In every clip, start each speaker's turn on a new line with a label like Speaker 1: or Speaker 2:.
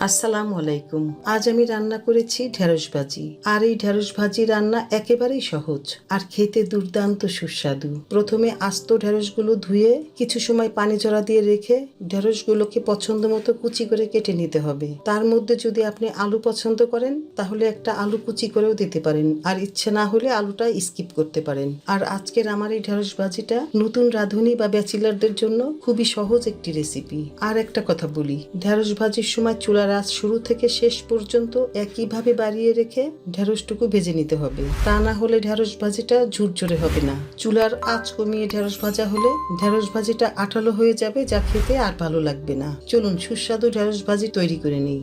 Speaker 1: আসসালামু আলাইকুম। আজ আমি রান্না করেছি ঢেঁড়স ভাজি। আর এই ঢেঁড়স ভাজি রান্না একেবারেই সহজ আর খেতে দুর্দান্ত সুস্বাদু। প্রথমে আস্ত ঢেঁড়সগুলো ধুয়ে কিছু সময় পানি ঝরা দিয়ে রেখে ঢেঁড়সগুলোকে পছন্দ মতো কুচি করে কেটে নিতে হবে। তার মধ্যে যদি আপনি আলু পছন্দ করেন তাহলে একটা আলু কুচি করেও দিতে পারেন, আর ইচ্ছে না হলে আলুটা স্কিপ করতে পারেন। আর আজকের আমার এই ঢেঁড়স ভাজিটা নতুন রাঁধুনি বা ব্যাচেলারদের জন্য খুবই সহজ একটি রেসিপি। আর একটা কথা বলি, ঢেঁড়স ভাজির সময় চুলার আঁচ শুরু থেকে শেষ পর্যন্ত একইভাবে বাড়িয়ে রেখে ঢেঁড়সটুকু ভেজে নিতে হবে। তা না হলে ঢেঁড়স ভাজিটা ঝুরঝুরে হবে না। চুলার আঁচ কমিয়ে ঢেঁড়স ভাজা হলে ঢেঁড়স ভাজিটা আঠালো হয়ে যাবে, যা খেতে আর ভালো লাগবে না। চলুন সুস্বাদু ঢেঁড়স ভাজি তৈরি করে নিই।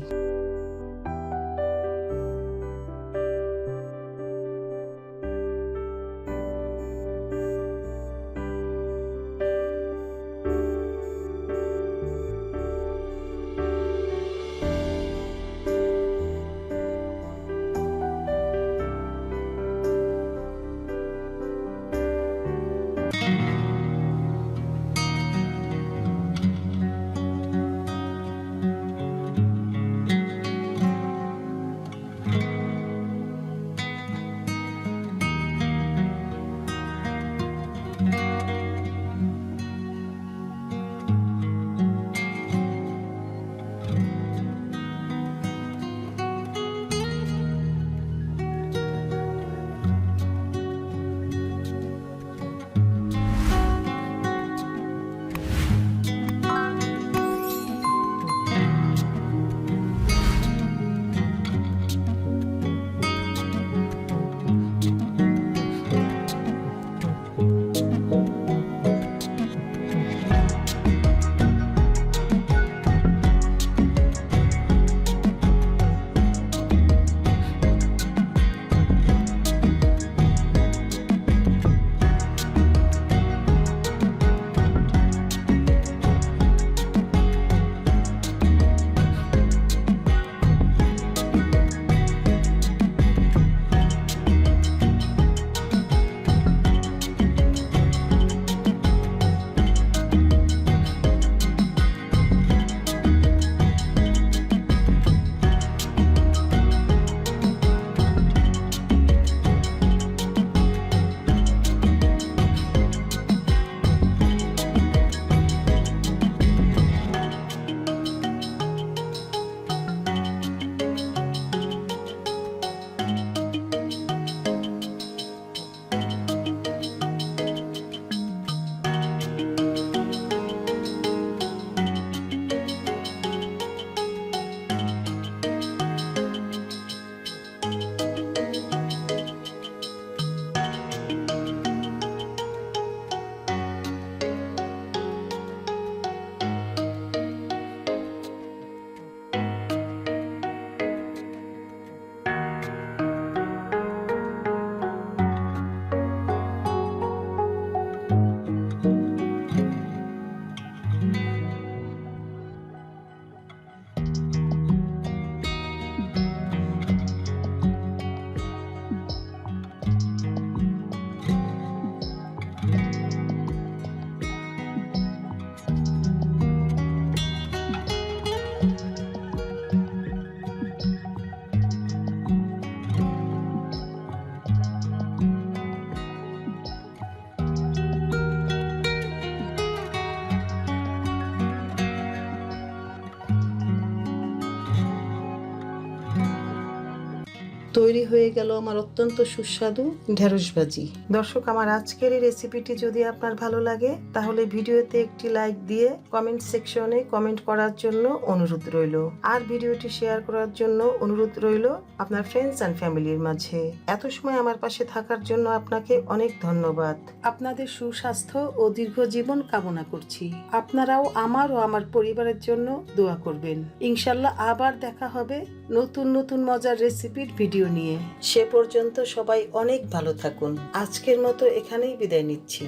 Speaker 1: তৈরি হয়ে গেল আমার অত্যন্ত সুস্বাদু ঢেঁড়স ভাজি। দর্শক, আমার আজকের এই রেসিপিটি যদি আপনার ভালো লাগে তাহলে ভিডিওতে একটি লাইক দিয়ে কমেন্ট সেকশনে কমেন্ট করার জন্য অনুরোধ রইল। আর ভিডিওটি শেয়ার করার জন্য অনুরোধ রইল আপনার ফ্রেন্ডস অ্যান্ড ফ্যামিলির মাঝে। এত সময় আমার পাশে থাকার জন্য আপনাকে অনেক ধন্যবাদ। আপনাদের সুস্বাস্থ্য ও দীর্ঘ জীবন কামনা করছি। আপনারাও আমার ও আমার পরিবারের জন্য দোয়া করবেন। ইনশাল্লাহ আবার দেখা হবে নতুন নতুন মজার রেসিপির ভিডিও নিয়ে। সে পর্যন্ত সবাই অনেক ভালো থাকুন। আজকের মতো এখানেই বিদায় নিচ্ছি।